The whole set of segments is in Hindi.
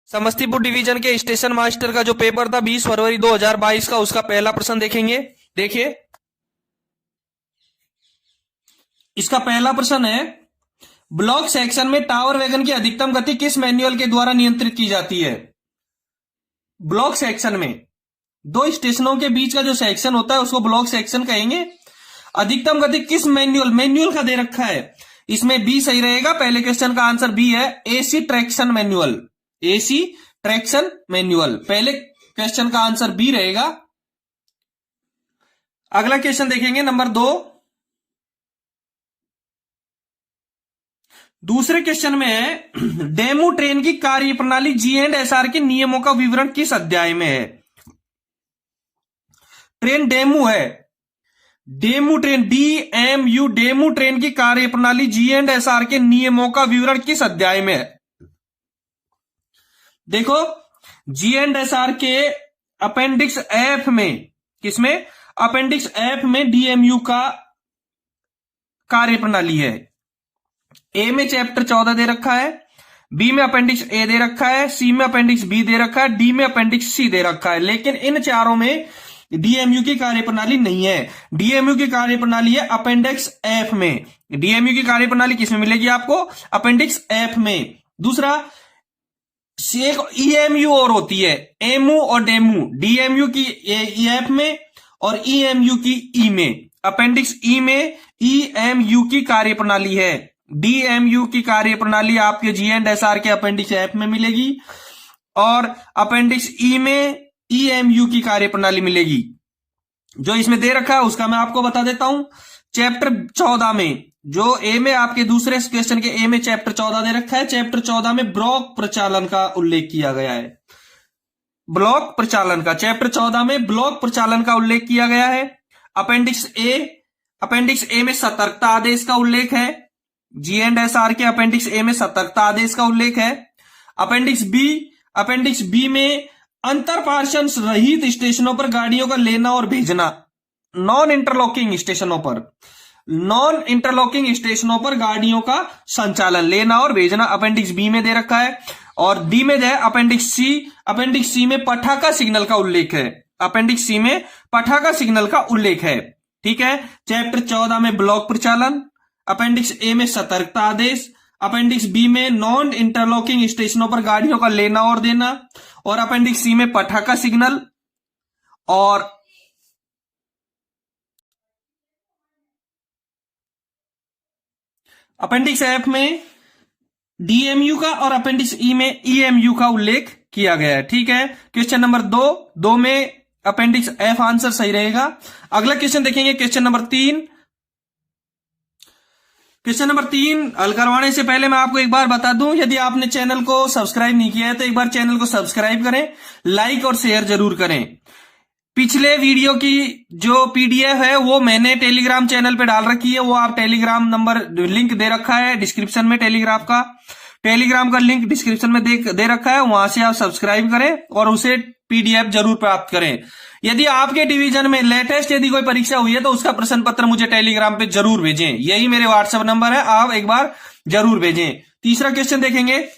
समस्तीपुर डिवीजन के स्टेशन मास्टर का जो पेपर था 20 फरवरी 2022 का, उसका पहला प्रश्न देखेंगे। देखिए, इसका पहला प्रश्न है, ब्लॉक सेक्शन में टावर वैगन की अधिकतम गति किस मैनुअल के द्वारा नियंत्रित की जाती है? ब्लॉक सेक्शन में दो स्टेशनों के बीच का जो सेक्शन होता है उसको ब्लॉक सेक्शन कहेंगे। अधिकतम गति किस मैनुअल का दे रखा है, इसमें बी सही रहेगा। पहले क्वेश्चन का आंसर बी है, AC traction manual. AC traction manual, पहले क्वेश्चन का आंसर बी रहेगा। अगला क्वेश्चन देखेंगे, नंबर 2। दूसरे क्वेश्चन में है, डेमू ट्रेन की कार्य प्रणाली G&SR के नियमों का विवरण किस अध्याय में है? ट्रेन डेमू है, DEMU train DMU, DEMU train की कार्य प्रणाली G&SR के नियमों का विवरण किस अध्याय में है? देखो, G&SR के अपेंडिक्स F में, किसमें? अपेंडिक्स F में DMU का कार्य प्रणाली है। ए में चैप्टर 14 दे रखा है, बी में अपेंडिक्स ए दे रखा है, सी में अपेंडिक्स बी दे रखा है, डी में अपेंडिक्स सी दे रखा है। लेकिन इन चारों में डीएमयू की कार्यप्रणाली नहीं है। डीएमयू की कार्यप्रणाली है अपेंडिक्स एफ में। डीएमयू की कार्यप्रणाली किसमें मिलेगी आपको? अपेंडिक्स एफ में। दूसरा, एक ईएमयू और होती है, एमयू और डेमू। डीएमयू की एफ में और ईएमयू की ई में। अपेंडिक्स ई में ईएमयू की कार्यप्रणाली है। डीएमयू की कार्यप्रणाली आपके G&SR के अपेंडिक्स एफ में मिलेगी और अपेंडिक्स ई में ईएमयू की कार्यप्रणाली मिलेगी। जो इसमें दे रखा है उसका मैं आपको बता देता हूं। चैप्टर 14 में, जो ए में आपके दूसरे क्वेश्चन के ए में चैप्टर 14 दे रखा है, चैप्टर 14 में ब्लॉक प्रचालन का उल्लेख किया गया है। ब्लॉक प्रचालन का, चैप्टर 14 में ब्लॉक प्रचालन का उल्लेख किया गया है। अपेंडिक्स ए में सतर्कता आदेश का उल्लेख है। G&SR के अपेंडिक्स ए में सतर्कता आदेश का उल्लेख है। अपेंडिक्स बी में अंतरपार्शन रहित स्टेशनों पर गाड़ियों का लेना और भेजना। नॉन इंटरलॉकिंग स्टेशनों पर गाड़ियों का संचालन, लेना और भेजना अपेंडिक्स बी में दे रखा है। और डी में है अपेंडिक्स सी में पटाखा सिग्नल का उल्लेख है। अपेंडिक्स सी में पटाखा सिग्नल का उल्लेख है। ठीक है, चैप्टर 14 में ब्लॉक प्रचालन, अपेंडिक्स ए में सतर्कता आदेश, अपेंडिक्स बी में नॉन इंटरलॉकिंग स्टेशनों पर गाड़ियों का लेना और देना, और अपेंडिक्स सी में पटाखा सिग्नल, और अपेंडिक्स एफ में डीएमयू का और अपेंडिक्स ई में ईएमयू का उल्लेख किया गया है। ठीक है, क्वेश्चन नंबर 2 में अपेंडिक्स एफ आंसर सही रहेगा। अगला क्वेश्चन देखेंगे, क्वेश्चन नंबर 3। क्वेश्चन नंबर 3 हल करवाने से पहले मैं आपको एक बार बता दूं, यदि आपने चैनल को सब्सक्राइब नहीं किया है तो एक बार चैनल को सब्सक्राइब करें, लाइक और शेयर जरूर करें। पिछले वीडियो की जो पीडीएफ है वो मैंने टेलीग्राम चैनल पे डाल रखी है, वो आप टेलीग्राम नंबर लिंक दे रखा है डिस्क्रिप्शन में, टेलीग्राम का लिंक डिस्क्रिप्शन में दे रखा है, वहां से आप सब्सक्राइब करें और उसे पीडीएफ जरूर प्राप्त करें। यदि आपके डिवीजन में लेटेस्ट यदि कोई परीक्षा हुई है तो उसका प्रश्न पत्र मुझे टेलीग्राम पे जरूर भेजें, यही मेरे व्हाट्सएप नंबर है, आप एक बार जरूर भेजें। तीसरा क्वेश्चन देखेंगे,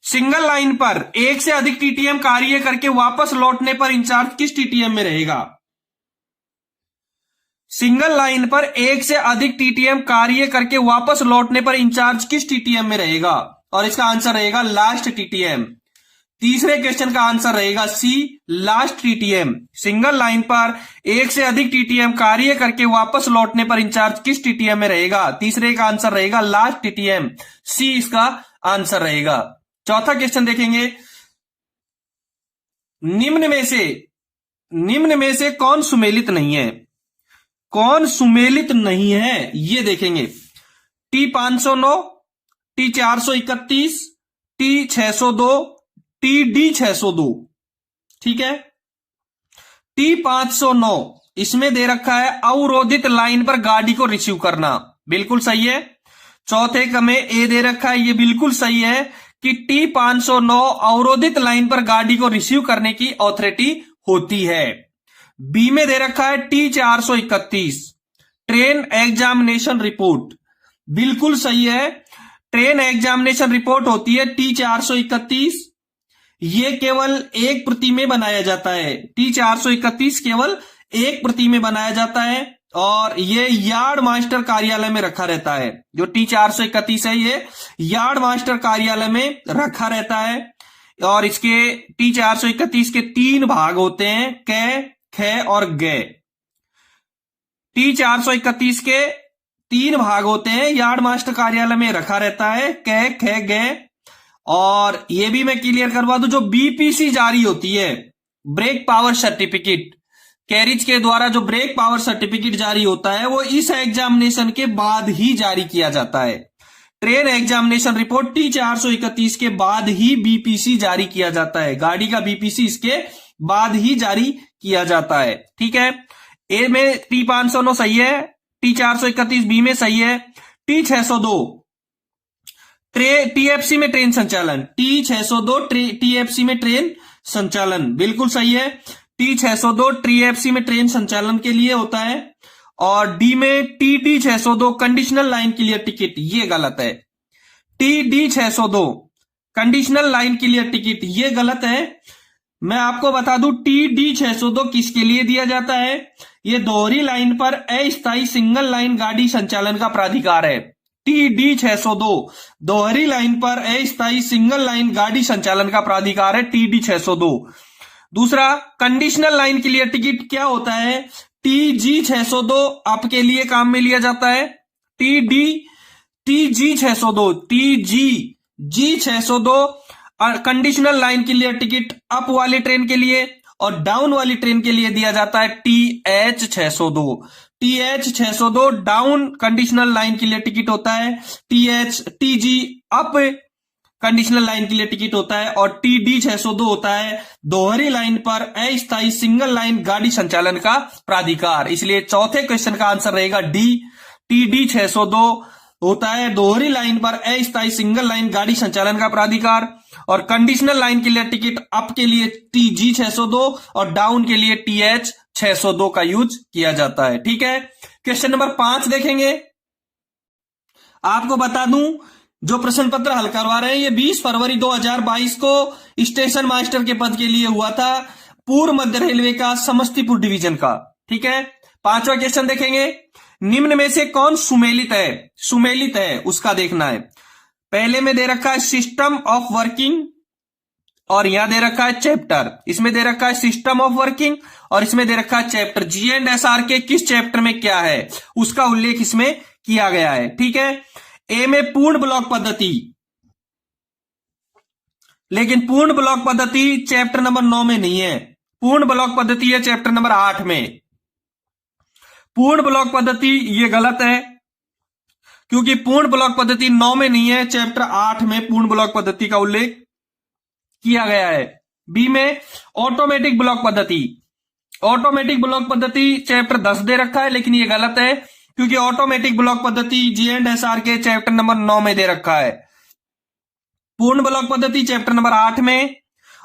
सिंगल लाइन पर एक से अधिक टीटीएम कार्य करके वापस लौटने पर इंचार्ज किस टीटीएम में रहेगा? सिंगल लाइन पर एक से अधिक टीटीएम कार्य करके वापस लौटने पर इंचार्ज किस टीटीएम में रहेगा? और इसका आंसर रहेगा लास्ट टीटीएम। तीसरे क्वेश्चन का आंसर रहेगा सी, लास्ट टीटीएम। सिंगल लाइन पर एक से अधिक टीटीएम कार्य करके वापस लौटने पर इंचार्ज किस टीटीएम में रहेगा? तीसरे का आंसर रहेगा लास्ट टीटीएम, सी इसका आंसर रहेगा। चौथा क्वेश्चन देखेंगे, निम्न में से कौन सुमेलित नहीं है? कौन सुमेलित नहीं है ये देखेंगे। T509, T431, T602, TD602। ठीक है, T509 इसमें दे रखा है अवरोधित लाइन पर गाड़ी को रिसीव करना, बिल्कुल सही है। चौथे का में ए दे रखा है, ये बिल्कुल सही है कि T509 अवरोधित लाइन पर गाड़ी को रिसीव करने की ऑथोरिटी होती है। बी में दे रखा है T431 ट्रेन एग्जामिनेशन रिपोर्ट, बिल्कुल सही है। ट्रेन एग्जामिनेशन रिपोर्ट होती है T431। ये केवल एक प्रति में बनाया जाता है। T431 केवल एक प्रति में बनाया जाता है और ये यार्ड मास्टर कार्यालय में रखा रहता है। जो T431 है ये यार्ड मास्टर कार्यालय में रखा रहता है और इसके T431 के 3 भाग होते हैं, कै, खे और गे। T431 के 3 भाग होते हैं, यार्ड मास्टर कार्यालय में रखा रहता है, कै, खे, गे। और ये भी मैं क्लियर करवा दूं, जो बीपीसी जारी होती है, ब्रेक पावर सर्टिफिकेट, कैरिज के द्वारा जो ब्रेक पावर सर्टिफिकेट जारी होता है वो इस एग्जामिनेशन के बाद ही जारी किया जाता है। ट्रेन एग्जामिनेशन रिपोर्ट T431 के बाद ही बीपीसी जारी किया जाता है। गाड़ी का बीपीसी इसके बाद ही जारी किया जाता है। ठीक है, ए में T509 सही है, T431 बी में सही है। T602 टीएफसी में ट्रेन संचालन, T602 टीएफसी में ट्रेन संचालन बिल्कुल सही है। T602 टीएफसी में ट्रेन संचालन के लिए होता है। और डी में TD602 conditional line clear ticket, ये गलत है। TD602 conditional line clear ticket, ये गलत है। मैं आपको बता दूं TD602 किसके लिए दिया जाता है। ये दोहरी लाइन पर अस्थायी सिंगल लाइन गाड़ी संचालन का प्राधिकार है। TD602 दोहरी लाइन पर अस्थायी सिंगल लाइन गाड़ी संचालन का प्राधिकार है, TD602। दूसरा, कंडीशनल लाइन क्लियर टिकट क्या होता है। TG602 आपके लिए काम में लिया जाता है। TG602 conditional line clear ticket up वाली ट्रेन के लिए और डाउन वाली ट्रेन के लिए दिया जाता है। TH602 down conditional line clear ticket होता है। TG अप कंडीशनल लाइन के लिए टिकट होता है और TD602 होता है दोहरी लाइन पर अस्थायी सिंगल लाइन गाड़ी संचालन का प्राधिकार। इसलिए चौथे क्वेश्चन का आंसर रहेगा डी। TD602 होता है दोहरी लाइन पर अस्थायी सिंगल लाइन गाड़ी संचालन का प्राधिकार और कंडीशनल लाइन के लिए टिकट अप के लिए TG602 और डाउन के लिए TH602 का यूज किया जाता है। ठीक है, क्वेश्चन नंबर 5 देखेंगे। आपको बता दूं, जो प्रश्न पत्र हल करवा रहे हैं ये 20 फरवरी 2022 को स्टेशन मास्टर के पद के लिए हुआ था, पूर्व मध्य रेलवे का समस्तीपुर डिवीजन का। ठीक है, 5वां क्वेश्चन देखेंगे। निम्न में से कौन सुमेलित है उसका देखना है। पहले में दे रखा है सिस्टम ऑफ वर्किंग और यहां दे रखा है चैप्टर। इसमें दे रखा है सिस्टम ऑफ वर्किंग और इसमें दे रखा है चैप्टर। G&SR के किस चैप्टर में क्या है उसका उल्लेख इसमें किया गया है। ठीक है, ए में पूर्ण ब्लॉक पद्धति, लेकिन पूर्ण ब्लॉक पद्धति चैप्टर नंबर 9 में नहीं है। पूर्ण ब्लॉक पद्धति है चैप्टर नंबर 8 में। पूर्ण ब्लॉक पद्धति ये गलत है क्योंकि पूर्ण ब्लॉक पद्धति 9 में नहीं है, चैप्टर 8 में पूर्ण ब्लॉक पद्धति का उल्लेख किया गया है। बी में ऑटोमेटिक ब्लॉक पद्धति, ऑटोमेटिक ब्लॉक पद्धति चैप्टर 10 दे रखा है लेकिन ये गलत है क्योंकि ऑटोमेटिक ब्लॉक पद्धति G&SR के चैप्टर नंबर 9 में दे रखा है। पूर्ण ब्लॉक पद्धति चैप्टर नंबर 8 में,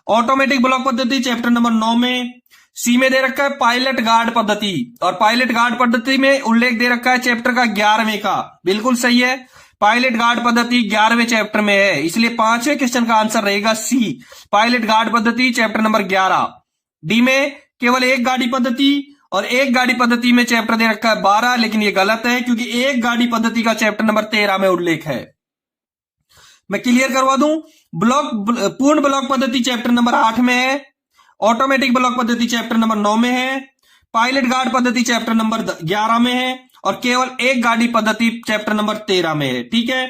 ऑटोमेटिक ब्लॉक पद्धति चैप्टर नंबर 9 में। सी में दे रखा है पायलट गार्ड पद्धति और पायलट गार्ड पद्धति में उल्लेख दे रखा है चैप्टर का 11वें का। बिल्कुल सही है, पायलट गार्ड पद्धति 11वें चैप्टर में है, इसलिए 5वें क्वेश्चन का आंसर रहेगा सी, पायलट गार्ड पद्धति चैप्टर नंबर 11। डी में केवल एक गाड़ी पद्धति और एक गाड़ी पद्धति में चैप्टर दे रखा है 12, लेकिन ये गलत है क्योंकि एक गाड़ी पद्धति का चैप्टर नंबर 13 में उल्लेख है। मैं क्लियर करवा दूं, पूर्ण ब्लॉक पद्धति चैप्टर नंबर 8 में है, ऑटोमेटिक ब्लॉक पद्धति चैप्टर नंबर 9 में है, पायलट गार्ड पद्धति चैप्टर नंबर 11 में है और केवल एक गाड़ी पद्धति चैप्टर नंबर 13 में है। ठीक है,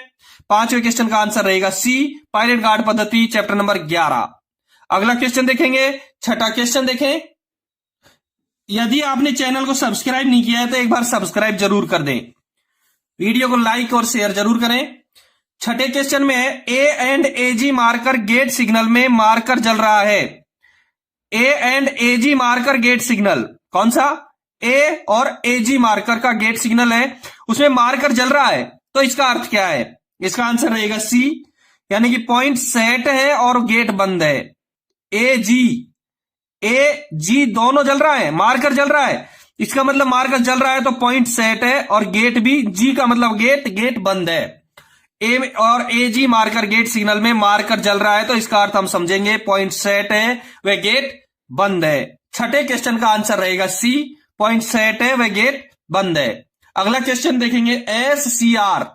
5वें क्वेश्चन का आंसर रहेगा सी, पायलट गार्ड पद्धति चैप्टर नंबर 11। अगला क्वेश्चन देखेंगे, 6वां क्वेश्चन देखें। यदि आपने चैनल को सब्सक्राइब नहीं किया है तो एक बार सब्सक्राइब जरूर कर दें, वीडियो को लाइक और शेयर जरूर करें। 6ठे क्वेश्चन में है A and AG marker gate signal में मार्कर जल रहा है। A and AG marker gate signal, कौन सा, ए और एजी मार्कर का गेट सिग्नल है, उसमें मार्कर जल रहा है, तो इसका अर्थ क्या है। इसका आंसर रहेगा सी, यानी कि पॉइंट सेट है और गेट बंद है। ए जी दोनों जल रहा है, मार्कर जल रहा है, इसका मतलब मार्कर जल रहा है तो पॉइंट सेट है और गेट भी, जी का मतलब गेट बंद है। ए और AG मार्कर गेट सिग्नल में मार्कर जल रहा है तो इसका अर्थ हम समझेंगे पॉइंट सेट है वह गेट बंद है। छठे क्वेश्चन का आंसर रहेगा सी, पॉइंट सेट है वह गेट बंद है। अगला क्वेश्चन देखेंगे SCR,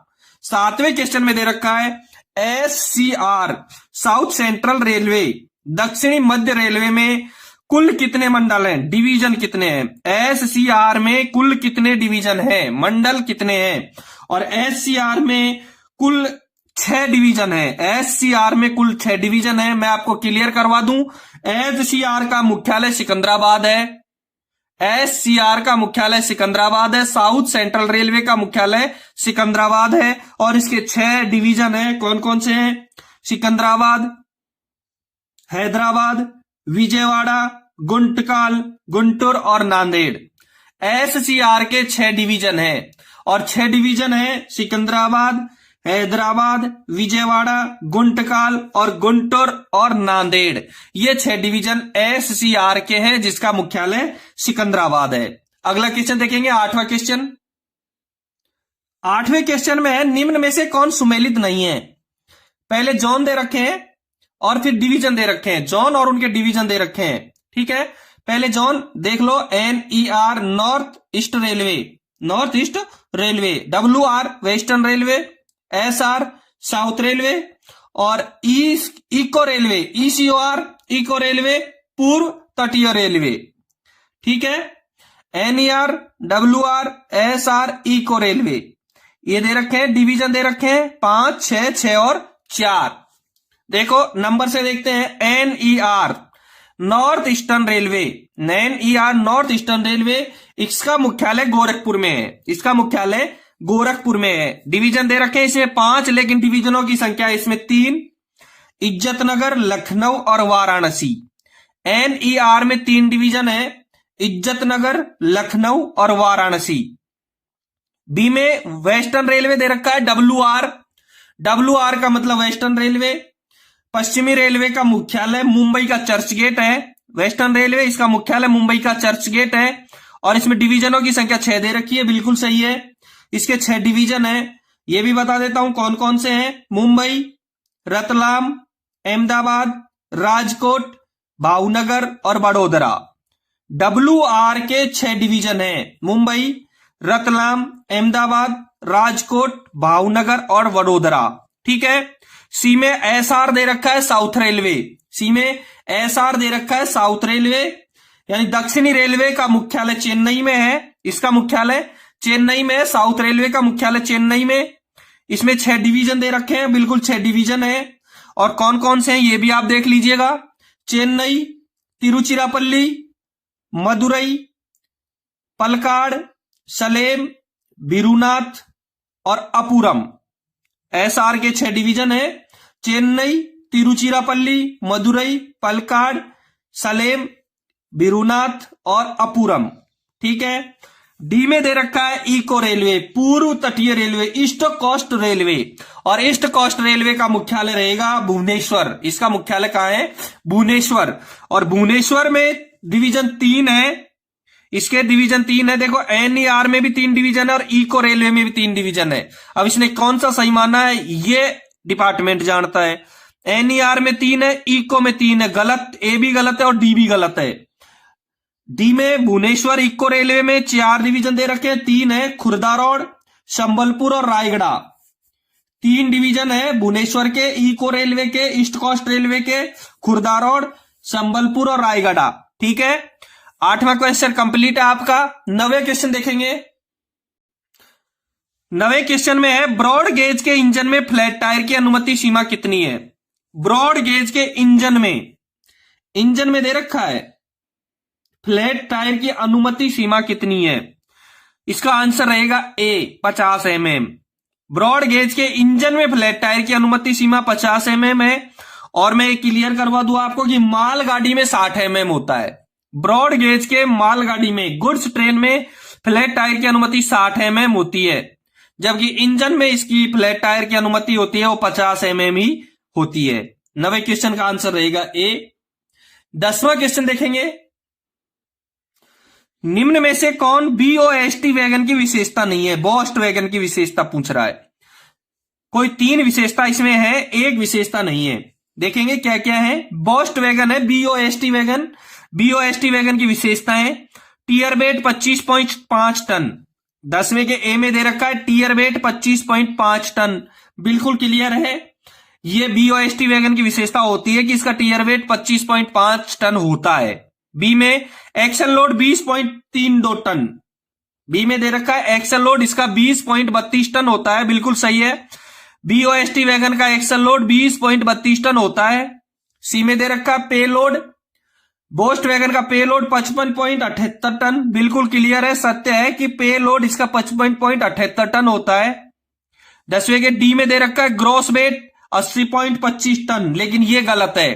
सातवें क्वेश्चन में दे रखा है SCR साउथ सेंट्रल रेलवे, दक्षिणी मध्य रेलवे में कुल कितने मंडल हैं, डिवीजन कितने हैं। SCR में कुल कितने डिवीजन हैं, मंडल कितने हैं। और SCR में कुल 6 डिवीजन है। SCR में कुल 6 डिवीजन है। मैं आपको क्लियर करवा दूं, SCR का मुख्यालय सिकंदराबाद है। SCR का मुख्यालय सिकंदराबाद है। साउथ सेंट्रल रेलवे का मुख्यालय सिकंदराबाद है और इसके 6 डिवीजन है। कौन कौन से हैं, सिकंदराबाद, हैदराबाद, विजयवाड़ा, गुंटकाल, गुंटूर और नांदेड़। SCR के 6 डिवीजन है और 6 डिवीजन है सिकंदराबाद, हैदराबाद, विजयवाड़ा, गुंटकाल और गुंटूर और नांदेड़। ये 6 डिवीजन SCR के हैं जिसका मुख्यालय सिकंदराबाद है। अगला क्वेश्चन देखेंगे, 8वां क्वेश्चन। 8वें क्वेश्चन में है निम्न में से कौन सुमेलित नहीं है। पहले जोन दे रखे हैं और फिर डिवीजन दे रखे हैं, जोन और उनके डिवीजन दे रखे हैं। ठीक है, पहले जोन देख लो, NER north east railway, north east railway, WR western railway, SR south railway और eco railway, ECOR eco railway पूर्व तटीय रेलवे। ठीक है, NER, WR, SR eco railway ये दे रखे हैं, डिवीजन दे रखे हैं 5, 6, 6 और 4। देखो नंबर से देखते हैं, NER north eastern railway, NER north eastern railway, इसका मुख्यालय गोरखपुर में है, इसका मुख्यालय गोरखपुर में है। डिवीजन दे रखे हैं इसमें 5, लेकिन डिवीजनों की संख्या इसमें 3, इज्जतनगर, लखनऊ और वाराणसी। NER में 3 डिवीजन है, इज्जतनगर, लखनऊ और वाराणसी। बी में वेस्टर्न रेलवे दे रखा है WR का मतलब वेस्टर्न रेलवे। पश्चिमी रेलवे का मुख्यालय मुंबई का चर्च गेट है। वेस्टर्न रेलवे इसका मुख्यालय मुंबई का चर्च गेट है और इसमें डिवीजनों की संख्या 6 दे रखी है, बिल्कुल सही है। इसके 6 डिवीजन है, ये भी बता देता हूं कौन कौन से हैं, मुंबई, रतलाम, अहमदाबाद, राजकोट, भावनगर और बड़ोदरा। WR के 6 डिवीजन है, मुंबई, रतलाम, अहमदाबाद, राजकोट, भावनगर और वडोदरा। ठीक है, सी में SR दे रखा है साउथ रेलवे, सी में SR दे रखा है साउथ रेलवे, यानी दक्षिणी रेलवे का मुख्यालय चेन्नई में है, इसका मुख्यालय चेन्नई में है, साउथ रेलवे का मुख्यालय चेन्नई में। इसमें 6 डिवीजन दे रखे हैं, बिल्कुल 6 डिवीजन है और कौन कौन से हैं ये भी आप देख लीजिएगा, चेन्नई, तिरुचिरापल्ली, मदुरई, पलकाड़, सलेम, बिरुनाथ और अपुरम। SR के 6 डिवीजन है, चेन्नई, तिरुचिरापल्ली, मदुरई, पलकाड़, सलेम, बिरुनाथ और अपुरम। ठीक है, डी में दे रखा है इको रेलवे, पूर्व तटीय रेलवे, ईस्ट कोस्ट रेलवे और ईस्ट कोस्ट रेलवे का मुख्यालय रहेगा भुवनेश्वर। इसका मुख्यालय कहां है, भुवनेश्वर। और भुवनेश्वर में डिवीजन 3 है, इसके डिवीजन 3 है। देखो NER में भी 3 डिवीजन है और इको रेलवे में भी 3 डिवीजन है। अब इसने कौन सा सही माना है ये डिपार्टमेंट जानता है। NER में 3 है, इको में 3 है, गलत, ए भी गलत है और डी भी गलत है। डी में भुवनेश्वर इको रेलवे में 4 डिवीजन दे रखे हैं, 3 है, खुर्दा रोड, संबलपुर और रायगढ़। 3 डिवीजन है भुवनेश्वर के, इको रेलवे के, ईस्ट कोस्ट रेलवे के, खुर्दा रोड, संबलपुर और रायगढ़। ठीक है, 8वां क्वेश्चन कंप्लीट है आपका। 9वें क्वेश्चन देखेंगे। 9वें क्वेश्चन में है ब्रॉड गेज के इंजन में फ्लैट टायर की अनुमति सीमा कितनी है। ब्रॉड गेज के इंजन में दे रखा है फ्लैट टायर की अनुमति सीमा कितनी है। इसका आंसर रहेगा ए, 50 mm। ब्रॉड गेज के इंजन में फ्लैट टायर की अनुमति सीमा 50 mm है। और मैं क्लियर करवा दूं आपको कि मालगाड़ी में 60 mm होता है। ब्रॉड गेज के मालगाड़ी में, गुड्स ट्रेन में फ्लैट टायर की अनुमति 60 mm होती है, जबकि इंजन में इसकी फ्लैट टायर की अनुमति होती है वो 50 mm ही होती है। 9वें क्वेश्चन का आंसर रहेगा ए। 10वां क्वेश्चन देखेंगे। निम्न में से कौन BOST वैगन की विशेषता नहीं है। बोस्ट वैगन की विशेषता पूछ रहा है। कोई 3 विशेषता इसमें है, एक विशेषता नहीं है। देखेंगे क्या क्या है। बोस्ट वैगन है, BOST वैगन। BOST वैगन की विशेषताएं, टियर वेट 25.5 टन। 10वें के ए में दे रखा है टियर वेट 25.5 टन, बिल्कुल क्लियर है। ये BOST वैगन की विशेषता होती है कि इसका टियर वेट 25.5 टन होता है। बी में एक्सल लोड 20.32 टन। बी में दे रखा है एक्सल लोड इसका 20.32 टन होता है, बिल्कुल सही है। BOST वैगन का एक्सल लोड 20.32 टन होता है। सी में दे रखा है पे लोड, बोस्ट वैगन का पे लोड 55.78 टन, बिल्कुल क्लियर है, सत्य है कि पे लोड इसका 55.78 टन होता है। 10वें के डी में दे रखा है ग्रॉस वेट 80.25 टन, लेकिन यह गलत है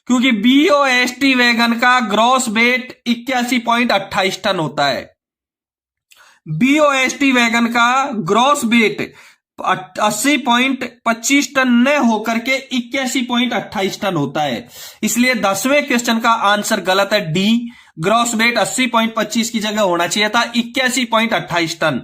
क्योंकि BOST वैगन का ग्रॉस वेट 81.28 टन होता है। BOST वैगन का ग्रॉस वेट 80.25 टन न होकर के 81.28 टन होता है, इसलिए 10वें क्वेश्चन का आंसर गलत है, डी। ग्रॉस वेट 80.25 की जगह होना चाहिए था 81.28 टन।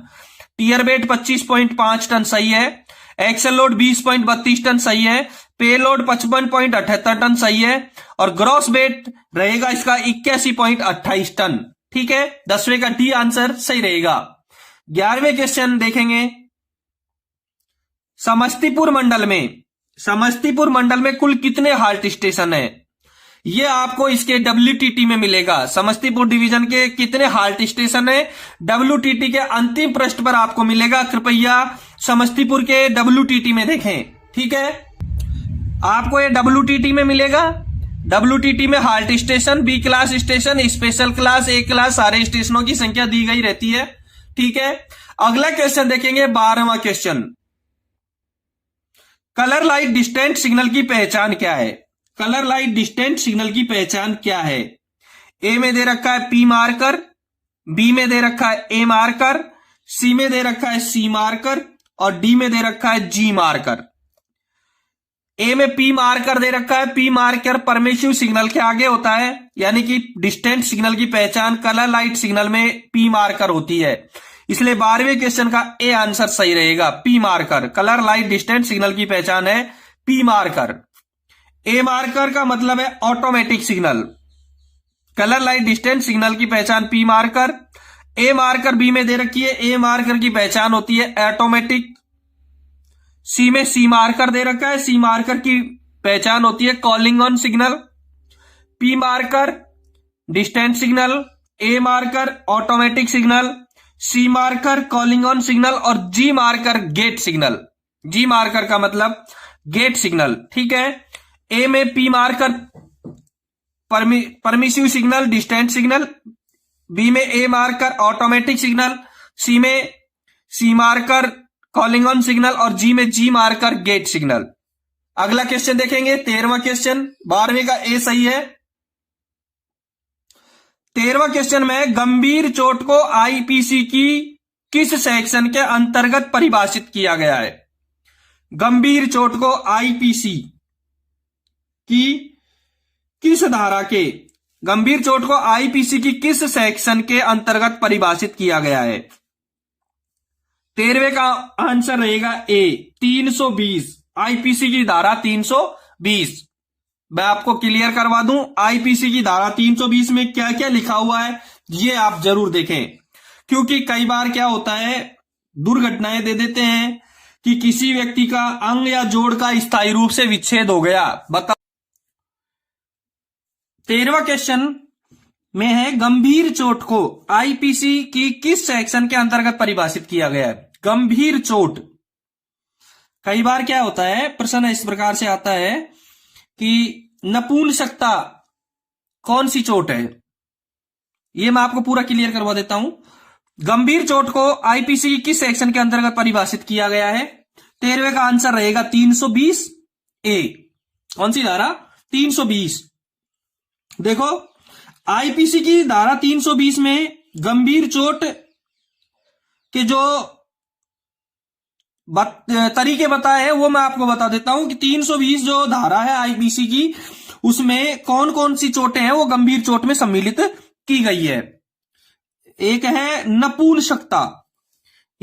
टियर वेट 25.5 टन सही है। एक्सल लोड 20.32 टन सही है। पे लोड 55.78 टन सही है और ग्रॉस वेट रहेगा इसका 81.28 टन। ठीक है, 10वें का डी आंसर सही रहेगा। 11वें क्वेश्चन देखेंगे। समस्तीपुर मंडल में कुल कितने हाल्ट स्टेशन है? यह आपको इसके WTT में मिलेगा। समस्तीपुर डिवीजन के कितने हाल्ट स्टेशन है, WTT के अंतिम पृष्ठ पर आपको मिलेगा। कृपया समस्तीपुर के WTT में देखें। ठीक है, आपको ये WTT में मिलेगा। WTT में halt station, B class station, special class, A class, सारे स्टेशनों की संख्या दी गई रहती है। ठीक है, अगला क्वेश्चन देखेंगे, 12वां question. Colour light distant signal की पहचान क्या है? कलर लाइट डिस्टेंट सिग्नल की पहचान क्या है? ए में दे रखा है P मार्कर, बी में दे रखा है A मार्कर, सी में दे रखा है C मार्कर और डी में दे रखा है G मार्कर। ए में P मार्कर दे रखा है। P मार्कर परमिसिव सिग्नल के आगे होता है, यानी कि डिस्टेंट सिग्नल की पहचान कलर लाइट सिग्नल में P मार्कर होती है, इसलिए 12वें क्वेश्चन का ए आंसर सही रहेगा, P marker. Colour light distant signal की पहचान है P मार्कर। ए मार्कर का मतलब है automatic signal. Colour light distant signal की पहचान P मार्कर। ए मार्कर बी में दे रखी है, ए मार्कर की पहचान होती है ऑटोमेटिक। सी में C मार्कर दे रखा है, C मार्कर की पहचान होती है calling on signal. P marker distant signal, A marker automatic signal, C marker calling on signal और G marker gate signal. G marker का मतलब गेट सिग्नल। ठीक है, ए में P marker permissive signal distant signal, B में A marker automatic signal, C में C marker calling on signal और जी में G मार्कर गेट सिग्नल। अगला क्वेश्चन देखेंगे, 13वां क्वेश्चन। 12वें का ए सही है। 13वां क्वेश्चन में गंभीर चोट को IPC की किस सेक्शन के अंतर्गत परिभाषित किया गया है? गंभीर चोट को IPC की किस धारा के, गंभीर चोट को IPC की किस सेक्शन के अंतर्गत परिभाषित किया गया है? 13वें का आंसर रहेगा ए, 320। IPC की धारा 320। मैं आपको क्लियर करवा दूं, IPC की धारा 320 में क्या क्या लिखा हुआ है ये आप जरूर देखें, क्योंकि कई बार क्या होता है, दुर्घटनाएं दे देते हैं कि किसी व्यक्ति का अंग या जोड़ का स्थायी रूप से विच्छेद हो गया। बताओ, 13वां क्वेश्चन में है गंभीर चोट को IPC की किस सेक्शन के अंतर्गत परिभाषित किया गया है? गंभीर चोट, कई बार क्या होता है, प्रश्न इस प्रकार से आता है कि नपुंसकता कौन सी चोट है, ये मैं आपको पूरा क्लियर करवा देता हूं। गंभीर चोट को IPC की किस सेक्शन के अंतर्गत परिभाषित किया गया है? 13वें का आंसर रहेगा 320 ए। कौन सी धारा? 320। देखो, IPC की धारा 320 में गंभीर चोट के जो तरीके बताए हैं वो मैं आपको बता देता हूं कि 320 जो धारा है IPC की, उसमें कौन कौन सी चोटें हैं वो गंभीर चोट में सम्मिलित की गई है। एक है नपुंसकता,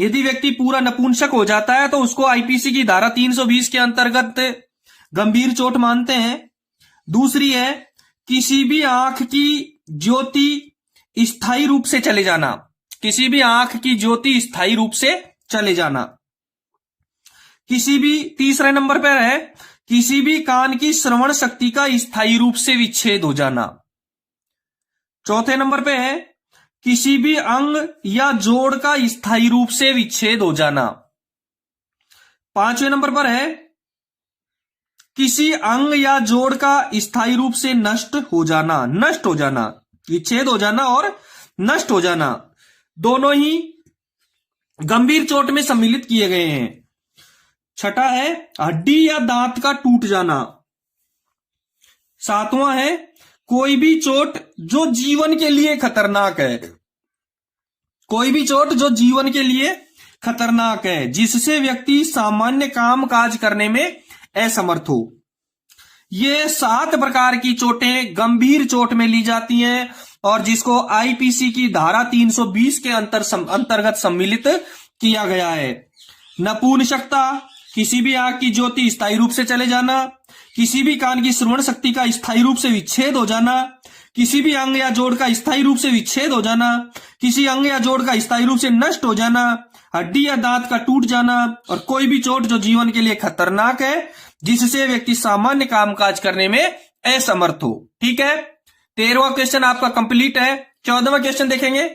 यदि व्यक्ति पूरा नपुंसक हो जाता है तो उसको आईपीसी की धारा 320 के अंतर्गत गंभीर चोट मानते हैं। दूसरी है किसी भी आंख की ज्योति स्थायी रूप से चले जाना, किसी भी आंख की ज्योति स्थायी रूप से चले जाना। किसी भी, तीसरे नंबर पर है किसी भी कान की श्रवण शक्ति का स्थायी रूप से विच्छेद हो जाना। चौथे नंबर पे है किसी भी अंग या जोड़ का स्थायी रूप से विच्छेद हो जाना। पांचवें नंबर पर है किसी अंग या जोड़ का स्थायी रूप से नष्ट हो जाना, नष्ट हो जाना, विच्छेद हो जाना और नष्ट हो जाना, दोनों ही गंभीर चोट में सम्मिलित किए गए हैं। छठा है हड्डी या दांत का टूट जाना। सातवां है कोई भी चोट जो जीवन के लिए खतरनाक है, कोई भी चोट जो जीवन के लिए खतरनाक है, जिससे व्यक्ति सामान्य काम काज करने में असमर्थ हो। ये 7 प्रकार की चोटें गंभीर चोट में ली जाती हैं और जिसको आईपीसी की धारा 320 के अंतर्गत सम्मिलित किया गया है। नपुंसकता, किसी भी आंख की ज्योति स्थायी रूप से चले जाना, किसी भी कान की श्रवण शक्ति का स्थायी रूप से विच्छेद हो जाना, किसी भी अंग या जोड़ का स्थायी रूप से विच्छेद हो जाना, किसी अंग या जोड़ का स्थायी रूप से नष्ट हो जाना, हड्डी या दांत का टूट जाना और कोई भी चोट जो जीवन के लिए खतरनाक है, जिससे व्यक्ति सामान्य कामकाज करने में असमर्थ हो। ठीक है, 13वां क्वेश्चन आपका कंप्लीट है। 14वां क्वेश्चन देखेंगे।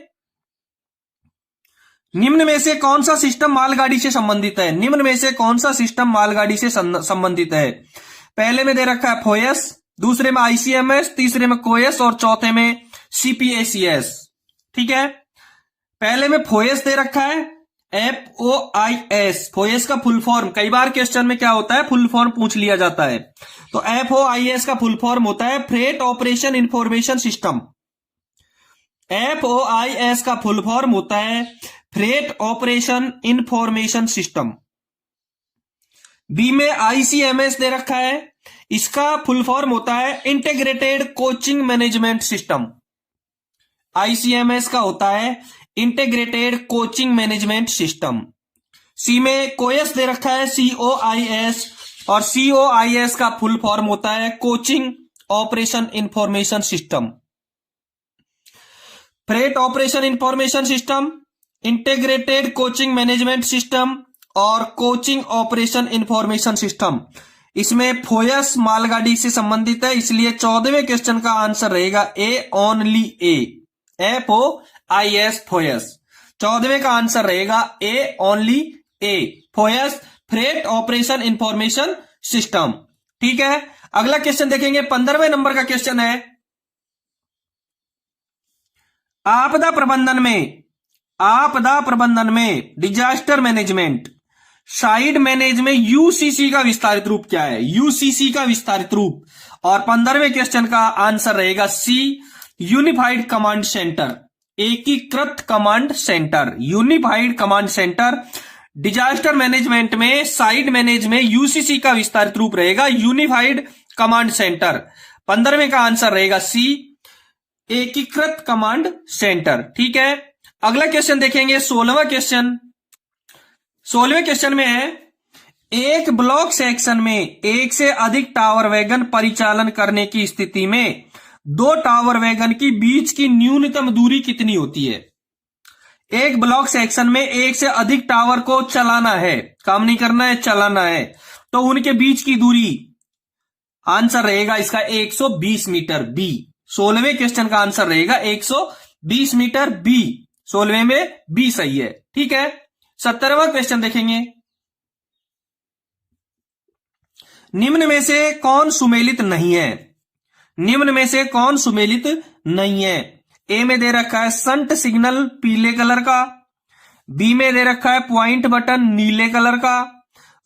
निम्न में से कौन सा सिस्टम मालगाड़ी से संबंधित है? निम्न में से कौन सा सिस्टम मालगाड़ी से संबंधित है? पहले में दे रखा है फोएस, दूसरे में आईसीएमएस, तीसरे में कोएस और चौथे में सीपीएसीएस। ठीक है, पहले में फोएस दे रखा है FOIS। फोएस का फुल फॉर्म, कई बार क्वेश्चन में क्या होता है, फुल फॉर्म पूछ लिया जाता है। तो FOIS का फुल फॉर्म होता है freight operation information system. FOIS का फुल फॉर्म होता है freight operation information system. B में आईसीएमएस दे रखा है, इसका फुल फॉर्म होता है इंटीग्रेटेड कोचिंग मैनेजमेंट सिस्टम। आईसीएमएस का होता है इंटीग्रेटेड कोचिंग मैनेजमेंट सिस्टम। सी में कोएस दे रखा है COIS और COIS का फुल फॉर्म होता है coaching operation information system. Freight operation information system, integrated coaching management system और कोचिंग ऑपरेशन इंफॉर्मेशन सिस्टम, इसमें फोएस मालगाड़ी से संबंधित है, इसलिए 14वें क्वेश्चन का आंसर रहेगा ए, ओनली ए। FOIS फोएस, 14वें का आंसर रहेगा ए, ओनली ए, फोएस फ्रेट ऑपरेशन इंफॉर्मेशन सिस्टम। ठीक है, अगला क्वेश्चन देखेंगे। 15वें नंबर का क्वेश्चन है आपदा प्रबंधन में डिजास्टर मैनेजमेंट साइड मैनेज में यूसीसी का विस्तारित रूप क्या है? यूसीसी का विस्तारित रूप, और 15वें क्वेश्चन का आंसर रहेगा सी, यूनिफाइड कमांड सेंटर, एकीकृत command centre, unified command centre. Disaster management में साइड मैनेज में यूसीसी का विस्तारित रूप रहेगा यूनिफाइड कमांड सेंटर। 15वें का आंसर रहेगा सी, एकीकृत कमांड सेंटर। ठीक है, अगला क्वेश्चन देखेंगे। 16वां क्वेश्चन। 16वें क्वेश्चन में है एक ब्लॉक सेक्शन में एक से अधिक टावर वैगन परिचालन करने की स्थिति में 2 टावर वैगन की बीच की न्यूनतम दूरी कितनी होती है? एक ब्लॉक सेक्शन में एक से अधिक टावर को चलाना है, काम नहीं करना है, चलाना है, तो उनके बीच की दूरी, आंसर रहेगा इसका 120 मीटर बी। 16वें क्वेश्चन का आंसर रहेगा 120 मीटर बी। 16वें में बी सही है। ठीक है, 17वां क्वेश्चन देखेंगे। निम्न में से कौन सुमेलित नहीं है? निम्न में से कौन सुमेलित नहीं है? ए में दे रखा है संट सिग्नल पीले कलर का, बी में दे रखा है पॉइंट बटन नीले कलर का,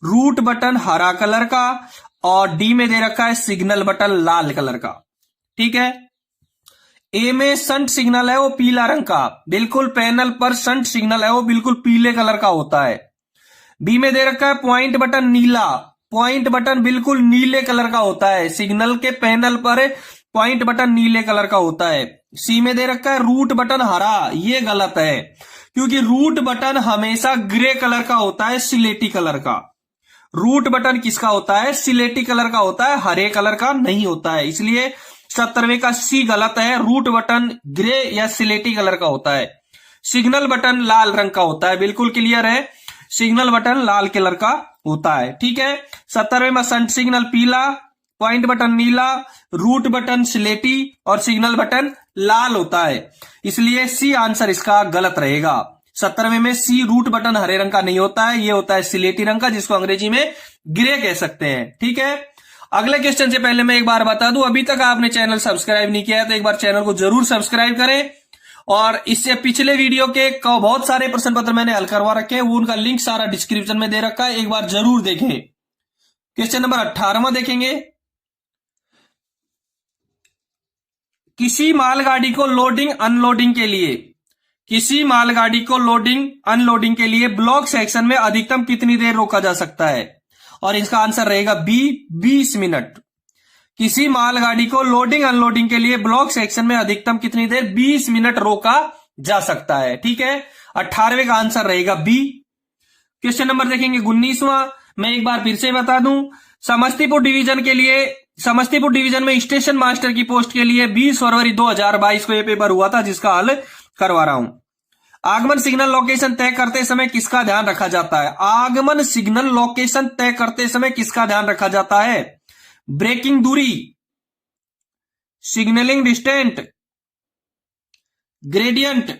रूट बटन हरा कलर का, और डी में दे रखा है सिग्नल बटन लाल कलर का। ठीक है, ए में संट सिग्नल है वो पीला रंग का, बिल्कुल पैनल पर संट सिग्नल है वो बिल्कुल पीले कलर का होता है। बी में दे रखा है पॉइंट बटन नीला, पॉइंट बटन बिल्कुल नीले कलर का होता है, सिग्नल के पैनल पर पॉइंट बटन नीले कलर का होता है। सी में दे रखा है रूट बटन हरा, ये गलत है, क्योंकि रूट बटन हमेशा ग्रे कलर का होता है, सिलेटी कलर का। रूट बटन किसका होता है? सिलेटी कलर का होता है, हरे कलर का नहीं होता है। इसलिए 70वें का सी गलत है। रूट बटन ग्रे या सिलेटी कलर का होता है। सिग्नल बटन लाल रंग का होता है। बिल्कुल क्लियर है, सिग्नल बटन लाल कलर का होता है। ठीक है, 70वें में संट सिग्नल पीला, पॉइंट बटन नीला, रूट बटन स्लेटी और सिग्नल बटन लाल होता है। इसलिए सी आंसर इसका गलत रहेगा। 70वें में सी रूट बटन हरे रंग का नहीं होता है, ये होता है स्लेटी रंग का, जिसको अंग्रेजी में ग्रे कह सकते हैं। ठीक है, अगले क्वेश्चन से पहले मैं एक बार बता दूं, अभी तक आपने चैनल सब्सक्राइब नहीं किया है तो एक बार चैनल को जरूर सब्सक्राइब करें। और इससे पिछले वीडियो के बहुत सारे प्रश्न पत्र मैंने हल करवा रखे हैं, वो उनका लिंक सारा डिस्क्रिप्शन में दे रखा है, एक बार जरूर देखें। क्वेश्चन नंबर 18वां देखेंगे। किसी मालगाड़ी को लोडिंग अनलोडिंग के लिए, किसी मालगाड़ी को लोडिंग अनलोडिंग के लिए ब्लॉक सेक्शन में अधिकतम कितनी देर रोका जा सकता है? और इसका आंसर रहेगा बी, 20 मिनट। किसी मालगाड़ी को लोडिंग अनलोडिंग के लिए ब्लॉक सेक्शन में अधिकतम कितनी देर? 20 मिनट रोका जा सकता है। ठीक है, 18वें का आंसर रहेगा बी। क्वेश्चन नंबर देखेंगे 19वां। मैं एक बार फिर से बता दूं, समस्तीपुर डिवीजन के लिए, समस्तीपुर डिवीजन में स्टेशन मास्टर की पोस्ट के लिए 20 फरवरी 2022 को यह पेपर हुआ था, जिसका हल करवा रहा हूं। आगमन सिग्नल लोकेशन तय करते समय किसका ध्यान रखा जाता है? आगमन सिग्नल लोकेशन तय करते समय किसका ध्यान रखा जाता है? ब्रेकिंग दूरी, सिग्नलिंग डिस्टेंस, ग्रेडियंट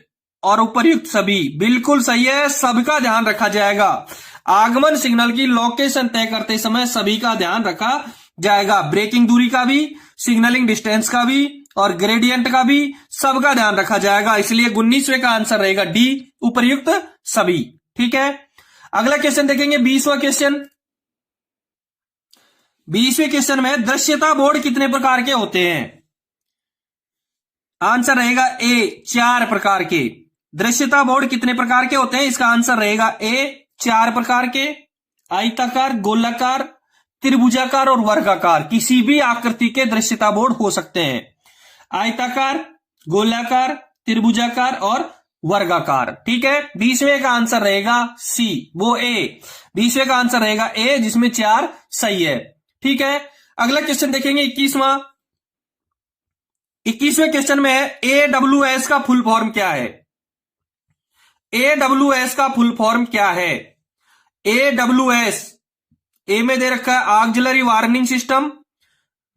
और उपर्युक्त सभी। बिल्कुल सही है, सबका ध्यान रखा जाएगा। आगमन सिग्नल की लोकेशन तय करते समय सभी का ध्यान रखा जाएगा, ब्रेकिंग दूरी का भी, सिग्नलिंग डिस्टेंस का भी और ग्रेडियंट का भी, सबका ध्यान रखा जाएगा। इसलिए 19वें का आंसर रहेगा डी, उपर्युक्त सभी। ठीक है, अगला क्वेश्चन देखेंगे 20वां क्वेश्चन। 20वें क्वेश्चन में दृश्यता बोर्ड कितने प्रकार के होते हैं? आंसर रहेगा ए, 4 प्रकार के। दृश्यता बोर्ड कितने प्रकार के होते हैं? इसका आंसर रहेगा ए, 4 प्रकार के। आयताकार, गोलाकार, त्रिभुजाकार और वर्गाकार, किसी भी आकृति के दृश्यता बोर्ड हो सकते हैं। आयताकार, गोलाकार, त्रिभुजाकार और वर्गाकार। ठीक है, 20वें का आंसर रहेगा सी, वो ए। 20वें का आंसर रहेगा ए, जिसमें 4 सही है। ठीक है, अगला क्वेश्चन देखेंगे 21वां। 21वें क्वेश्चन में AWS का फुल फॉर्म क्या है? AWS का फुल फॉर्म क्या है? AWS, ए में दे रखा है ऑक्सिलरी वार्निंग सिस्टम,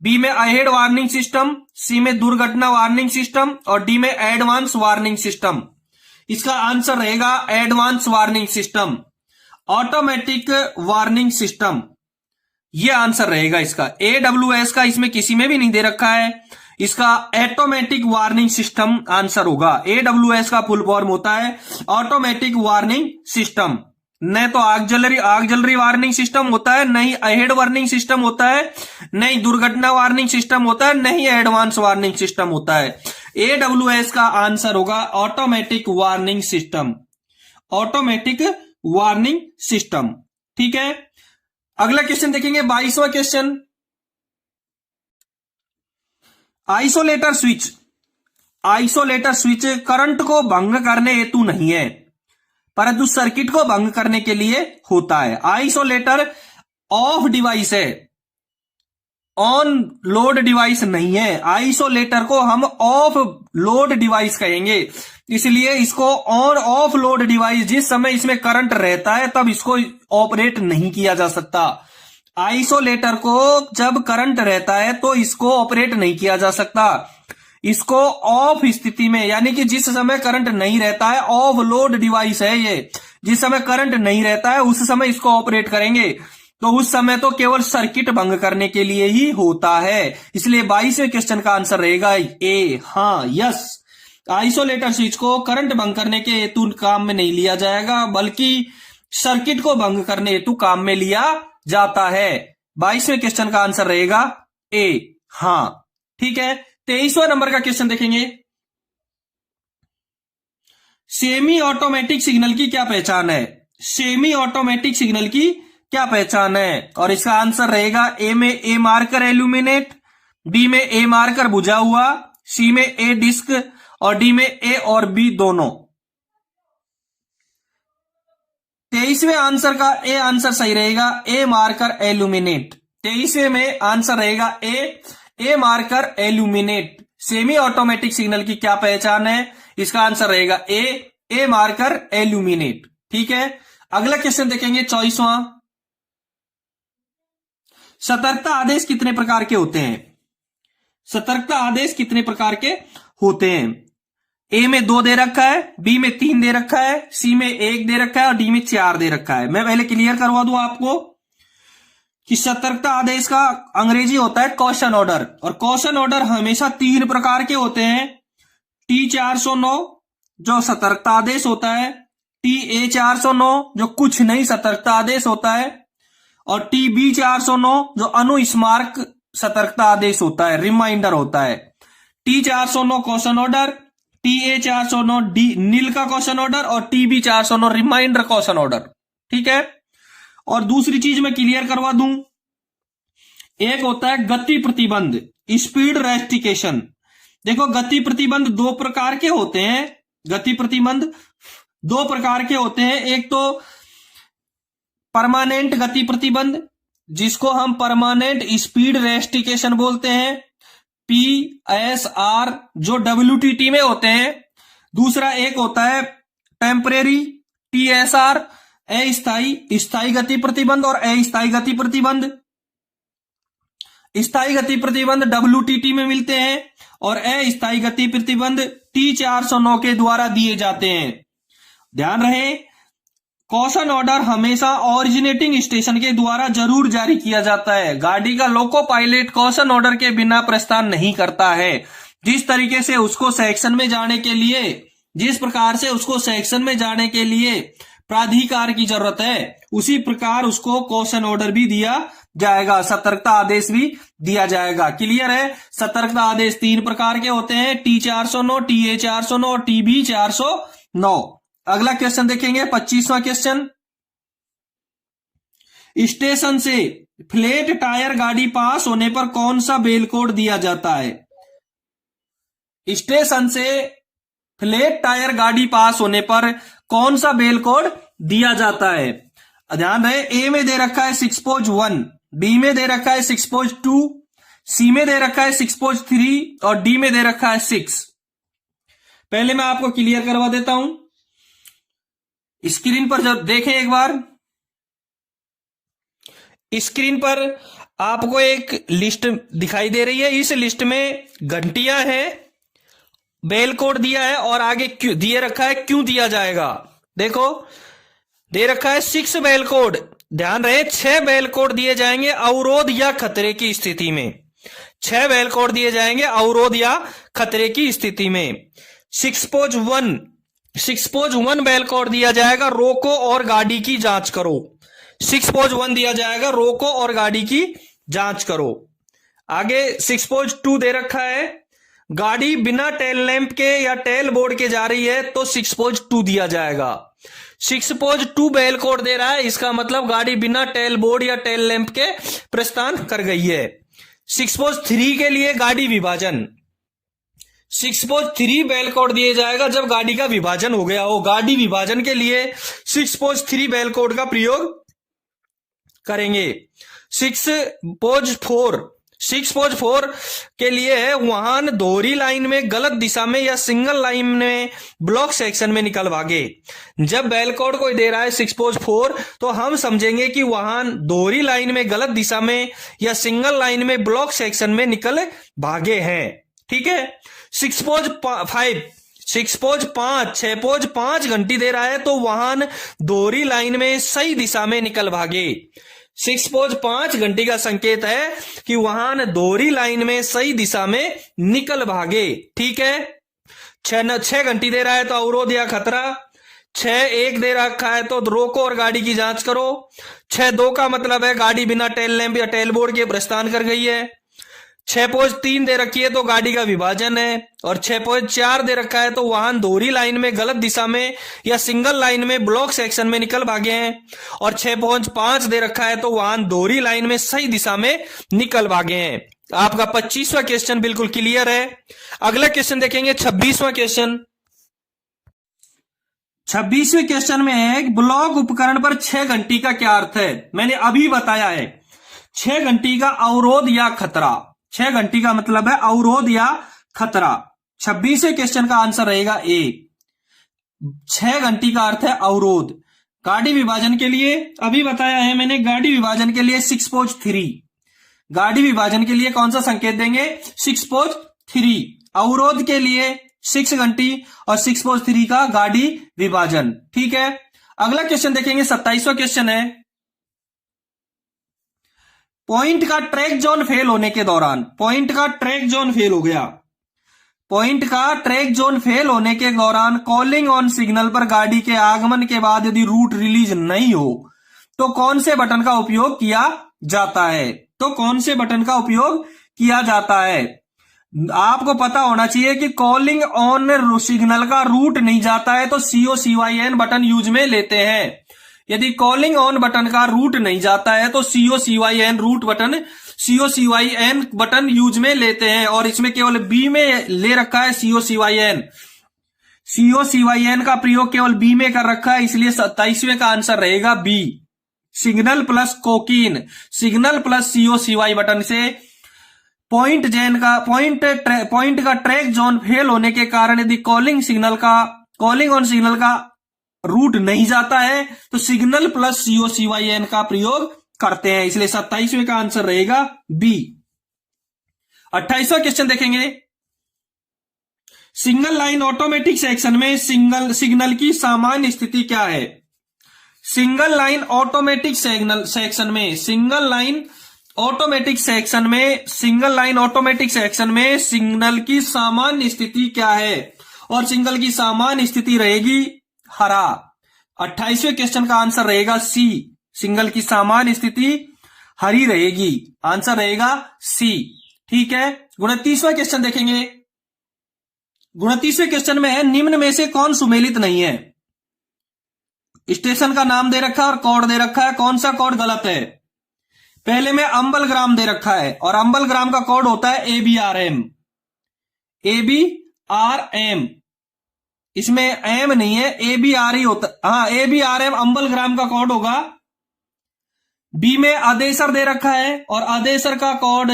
बी में अहेड वार्निंग सिस्टम, सी में दुर्घटना वार्निंग सिस्टम और डी में एडवांस वार्निंग सिस्टम। इसका आंसर रहेगा advance warning system, automatic warning system, यह आंसर रहेगा इसका। AWS का इसमें किसी में भी नहीं दे रखा है, इसका ऑटोमेटिक वार्निंग सिस्टम आंसर होगा। AWS का फुल फॉर्म होता है ऑटोमेटिक वार्निंग सिस्टम। न तो ऑक्सिलरी वार्निंग सिस्टम होता है, नहीं अहेड वार्निंग सिस्टम होता है, नहीं दुर्घटना वार्निंग सिस्टम होता है, नहीं एडवांस वार्निंग सिस्टम होता है। AWS का आंसर होगा automatic warning system, automatic warning system. ठीक है, अगला क्वेश्चन देखेंगे 22वां question. Isolator switch, isolator switch current को भंग करने हेतु नहीं है, परंतु सर्किट को भंग करने के लिए होता है। आइसोलेटर ऑफ डिवाइस है, ऑन लोड डिवाइस नहीं है। आइसोलेटर को हम ऑफ लोड डिवाइस कहेंगे, इसलिए इसको ऑन ऑफ लोड डिवाइस, जिस समय इसमें करंट रहता है तब इसको ऑपरेट नहीं किया जा सकता। आइसोलेटर को जब करंट रहता है तो इसको ऑपरेट नहीं किया जा सकता। इसको ऑफ स्थिति में, यानी कि जिस समय करंट नहीं रहता है, ऑफ लोड डिवाइस है ये, जिस समय करंट नहीं रहता है उस समय इसको ऑपरेट करेंगे, तो उस समय तो केवल सर्किट भंग करने के लिए ही होता है। इसलिए 22वें क्वेश्चन का आंसर रहेगा ए, हाँ, यस। आइसोलेटर स्विच को करंट भंग करने के हेतु काम में नहीं लिया जाएगा, बल्कि सर्किट को भंग करने हेतु काम में लिया जाता है। 22वें क्वेश्चन का आंसर रहेगा ए, हाँ। ठीक है, 23वां नंबर का क्वेश्चन देखेंगे। सेमी ऑटोमेटिक सिग्नल की क्या पहचान है? सेमी ऑटोमेटिक सिग्नल की क्या पहचान है? और इसका आंसर रहेगा ए में ए मार्कर एल्यूमिनेट, बी में ए मार्कर बुझा हुआ, सी में ए डिस्क और डी में ए और बी दोनों। 23वें आंसर का ए आंसर सही रहेगा, ए मार्कर एल्यूमिनेट। 23वें में आंसर रहेगा A marker illuminate. Semi automatic signal की क्या पहचान है? इसका आंसर रहेगा ए मार्कर एल्यूमिनेट। ठीक है, अगला क्वेश्चन देखेंगे 24वां। सतर्कता आदेश कितने प्रकार के होते हैं? सतर्कता आदेश कितने प्रकार के होते हैं? ए में 2 दे रखा है, बी में 3 दे रखा है, सी में 1 दे रखा है और डी में 4 दे रखा है। मैं पहले क्लियर करवा दूं आपको कि सतर्कता आदेश का अंग्रेजी होता है कॉशन ऑर्डर, और कॉशन ऑर्डर हमेशा 3 प्रकार के होते हैं। T409 जो सतर्कता आदेश होता है, TA409 जो कुछ नहीं सतर्कता आदेश होता है, और TB409 जो अनुस्मारक सतर्कता आदेश होता है, रिमाइंडर होता है। T409 कॉशन ऑर्डर, TA409 नील का कॉशन ऑर्डर और TB409 रिमाइंडर कॉशन ऑर्डर। ठीक है, और दूसरी चीज मैं क्लियर करवा दूं, एक होता है गति प्रतिबंध, स्पीड रेस्ट्रिकेशन। देखो गति प्रतिबंध 2 प्रकार के होते हैं। गति प्रतिबंध 2 प्रकार के होते हैं। एक तो परमानेंट गति प्रतिबंध, जिसको हम परमानेंट स्पीड रेस्ट्रिकेशन बोलते हैं, PSR, जो WTT में होते हैं। दूसरा एक होता है टेम्परेरी, TSR, स्थायी गति प्रतिबंध और अस्थायी गति प्रतिबंध। स्थायी गति प्रतिबंध WTT में मिलते हैं और अस्थायी गति प्रतिबंध T409 के द्वारा दिए जाते हैं। ध्यान रहे, कॉशन ऑर्डर हमेशा ऑरिजिनेटिंग स्टेशन के द्वारा जरूर जारी किया जाता है। गाड़ी का लोको पायलट कॉशन ऑर्डर के बिना प्रस्थान नहीं करता है। जिस तरीके से उसको सेक्शन में जाने के लिए, जिस प्रकार से उसको सेक्शन में जाने के लिए प्राधिकार की जरूरत है, उसी प्रकार उसको कॉशन ऑर्डर भी दिया जाएगा, सतर्कता आदेश भी दिया जाएगा। क्लियर है? सतर्कता आदेश 3 प्रकार के होते हैं, T409, TA409 और TB409। अगला क्वेश्चन देखेंगे 25वां क्वेश्चन। स्टेशन से फ्लैट टायर गाड़ी पास होने पर कौन सा बेल कोड दिया जाता है? स्टेशन से फ्लैट टायर गाड़ी पास होने पर कौन सा बेल कोड दिया जाता है? ध्यान रहे, ए में दे रखा है 6.1, बी में दे रखा है 6.2, सी में दे रखा है 6.3 और डी में दे रखा है 6। पहले मैं आपको क्लियर करवा देता हूं। स्क्रीन पर जब देखें एक बार, स्क्रीन पर आपको एक लिस्ट दिखाई दे रही है। इस लिस्ट में घंटियां हैं, बेल कोड दिया है और आगे क्यों दिए रखा है, क्यों दिया जाएगा। देखो दे रखा है 6 बेल कोड। ध्यान रहे, 6 बेल कोड दिए जाएंगे अवरोध या खतरे की स्थिति में। 6 बेल कोड दिए जाएंगे अवरोध या खतरे की स्थिति में। 6.1 बेल कोड दिया जाएगा रोको और गाड़ी की जांच करो। 6.1 दिया जाएगा रोको और गाड़ी की जांच करो। आगे 6.2 दे रखा है, गाड़ी बिना टेल लैंप के या टेल बोर्ड के जा रही है तो 6.2 दिया जाएगा। 6.2 बेल कोड दे रहा है, इसका मतलब गाड़ी बिना टेल बोर्ड या टेल लैंप के प्रस्थान कर गई है। 6.3 के लिए गाड़ी विभाजन, 6.3 बेल कोड दिए जाएगा जब गाड़ी का विभाजन हो गया हो। गाड़ी विभाजन के लिए 6.3 बेल कोड का प्रयोग करेंगे। 6.4 के लिए है वाहन दोहरी लाइन में गलत दिशा में या सिंगल लाइन में ब्लॉक सेक्शन में निकल भागे। जब बेल कोड कोई दे रहा है 6.4 तो हम समझेंगे कि वाहन दोहरी लाइन में गलत दिशा में या सिंगल लाइन में ब्लॉक सेक्शन में निकल भागे हैं। ठीक है। 6.5 घंटी दे रहा है तो वाहन दोहरी लाइन में सही दिशा में निकल भागे। 6.5 घंटी का संकेत है कि वाहन दोहरी लाइन में सही दिशा में निकल भागे। ठीक है। 6 घंटी दे रहा है तो अवरोध या खतरा। 6.1 दे रखा है तो रोको और गाड़ी की जांच करो। 6.2 का मतलब है गाड़ी बिना टेल लैंप या टेल बोर्ड के प्रस्थान कर गई है। 6.3 दे रखी है तो गाड़ी का विभाजन है। और 6.4 दे रखा है तो वाहन दोहरी लाइन में गलत दिशा में या सिंगल लाइन में ब्लॉक सेक्शन में निकल भागे हैं। और 6.5 दे रखा है तो वाहन दोहरी लाइन में सही दिशा में निकल भागे हैं। आपका 25वां क्वेश्चन बिल्कुल क्लियर है। अगला क्वेश्चन देखेंगे 26वां क्वेश्चन। 26वें क्वेश्चन में है ब्लॉक उपकरण पर 6 घंटी का क्या अर्थ है। मैंने अभी बताया है 6 घंटी का अवरोध या खतरा। 6 घंटी का मतलब है अवरोध या खतरा। 26वें क्वेश्चन का आंसर रहेगा ए। 6 घंटी का अर्थ है अवरोध। गाड़ी विभाजन के लिए अभी बताया है मैंने, गाड़ी विभाजन के लिए 6.3, गाड़ी विभाजन के लिए कौन सा संकेत देंगे 6.3, अवरोध के लिए 6 घंटी और 6.3 का गाड़ी विभाजन। ठीक है, अगला क्वेश्चन देखेंगे 27वां क्वेश्चन है पॉइंट का ट्रैक जोन फेल होने के दौरान, पॉइंट का ट्रैक जोन फेल हो गया, पॉइंट का ट्रैक जोन फेल होने के दौरान कॉलिंग ऑन सिग्नल पर गाड़ी के आगमन के बाद यदि रूट रिलीज नहीं हो तो कौन से बटन का उपयोग किया जाता है, तो कौन से बटन का उपयोग किया जाता है। आपको पता होना चाहिए कि कॉलिंग ऑन सिग्नल का रूट नहीं जाता है तो COCYN बटन यूज में लेते हैं। यदि कॉलिंग ऑन बटन का रूट नहीं जाता है तो COCYN बटन यूज में लेते हैं, और इसमें केवल बी में ले रखा है COCYN का प्रयोग केवल बी में कर रखा है, इसलिए 27वें का आंसर रहेगा बी, सिग्नल प्लस कोकीन। सिग्नल प्लस COCY बटन से पॉइंट का ट्रैक जोन फेल होने के कारण यदि कॉलिंग ऑन सिग्नल का रूट नहीं जाता है तो सिग्नल प्लस COCYN का प्रयोग करते हैं, इसलिए 27वें का आंसर रहेगा बी। 28वां क्वेश्चन देखेंगे सिंगल लाइन ऑटोमेटिक सेक्शन में सिग्नल की सामान्य स्थिति क्या है। सिंगल लाइन ऑटोमेटिक सेक्शन में सिग्नल की सामान्य स्थिति क्या है, और सिग्नल की सामान्य स्थिति रहेगी हरा। 28वें क्वेश्चन का आंसर रहेगा सी, सिग्नल की सामान्य स्थिति हरी रहेगी, आंसर रहेगा सी। ठीक है, 29वां क्वेश्चन देखेंगे। 29वें क्वेश्चन में है निम्न में से कौन सुमेलित नहीं है। स्टेशन का नाम दे रखा है और कोड दे रखा है, कौन सा कोड गलत है। पहले में अंबलग्राम दे रखा है और अंबलग्राम का कोड होता है ABRM, इसमें एम नहीं है, ABR ही होता, हाँ ABRM अंबलग्राम का कोड होगा। बी में आदेशर दे रखा है और आदेशर का कोड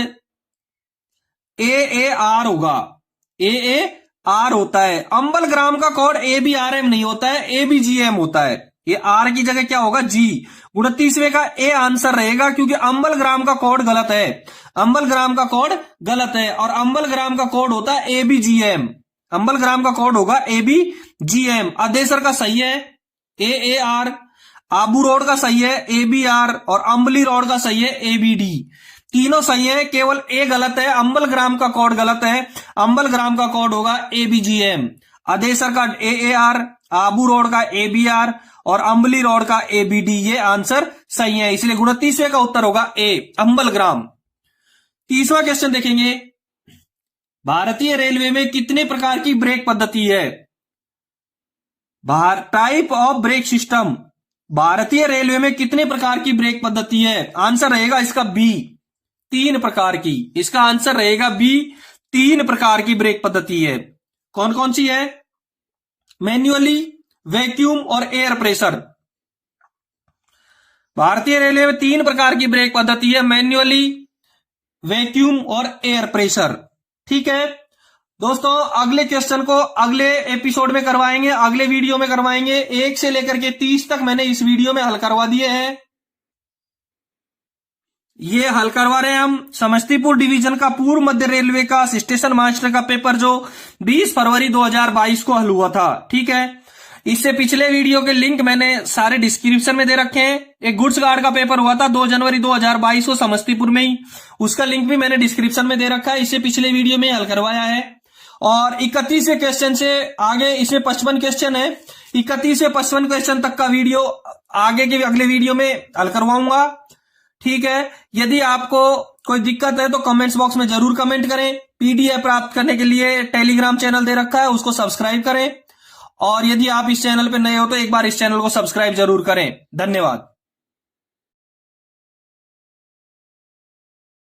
AAR होगा, AAR होता है। अंबलग्राम का कोड ABRM नहीं होता है, ABGM होता है, ये आर की जगह क्या होगा जी। 29वें का ए आंसर रहेगा क्योंकि अंबलग्राम का कोड गलत है, अंबलग्राम का कोड गलत है और अंबलग्राम का कोड होता है ABGM, अंबलग्राम का कोड होगा ABGM। आदेशर का सही है AAR, आबू रोड का सही है ABR और अंबली रोड का सही है ABD। तीनों सही है, केवल ए गलत है, अंबलग्राम का कोड गलत है, अंबलग्राम का कोड होगा ABGM। आदेशर का AAR, आबू रोड का ABR और अंबली रोड का ABD, ये आंसर सही है, इसलिए 29वें का उत्तर होगा ए, अंबलग्राम। 30वां क्वेश्चन देखेंगे भारतीय रेलवे में कितने प्रकार की ब्रेक पद्धति है। टाइप ऑफ ब्रेक सिस्टम, भारतीय रेलवे में कितने प्रकार की ब्रेक पद्धति है, आंसर रहेगा इसका बी, 3 प्रकार की, इसका आंसर रहेगा बी, 3 प्रकार की ब्रेक पद्धति है। कौन कौन सी है, मैन्युअली, वैक्यूम और एयर प्रेशर। भारतीय रेलवे में 3 प्रकार की ब्रेक पद्धति है, मैन्युअली, वैक्यूम और एयर प्रेशर। ठीक है दोस्तों, अगले क्वेश्चन को अगले एपिसोड में करवाएंगे, अगले वीडियो में करवाएंगे। 1 से लेकर के 30 तक मैंने इस वीडियो में हल करवा दिए हैं। ये हल करवा रहे हैं हम समस्तीपुर डिवीजन का पूर्व मध्य रेलवे का स्टेशन मास्टर का पेपर जो 20 फरवरी 2022 को हल हुआ था। ठीक है, इससे पिछले वीडियो के लिंक मैंने सारे डिस्क्रिप्शन में दे रखे हैं। एक गुड्स गार्ड का पेपर हुआ था 2 जनवरी 2022 को समस्तीपुर में ही, उसका लिंक भी मैंने डिस्क्रिप्शन में दे रखा है, इससे पिछले वीडियो में हल करवाया है। और 31वें क्वेश्चन से आगे, इसमें 55 क्वेश्चन है, 31 से 55 क्वेश्चन तक का वीडियो आगे के अगले वीडियो में हल करवाऊंगा। ठीक है, यदि आपको कोई दिक्कत है तो कमेंट्स बॉक्स में जरूर कमेंट करें। PDF प्राप्त करने के लिए टेलीग्राम चैनल दे रखा है, उसको सब्सक्राइब करें, और यदि आप इस चैनल पर नए हो तो एक बार इस चैनल को सब्सक्राइब जरूर करें। धन्यवाद।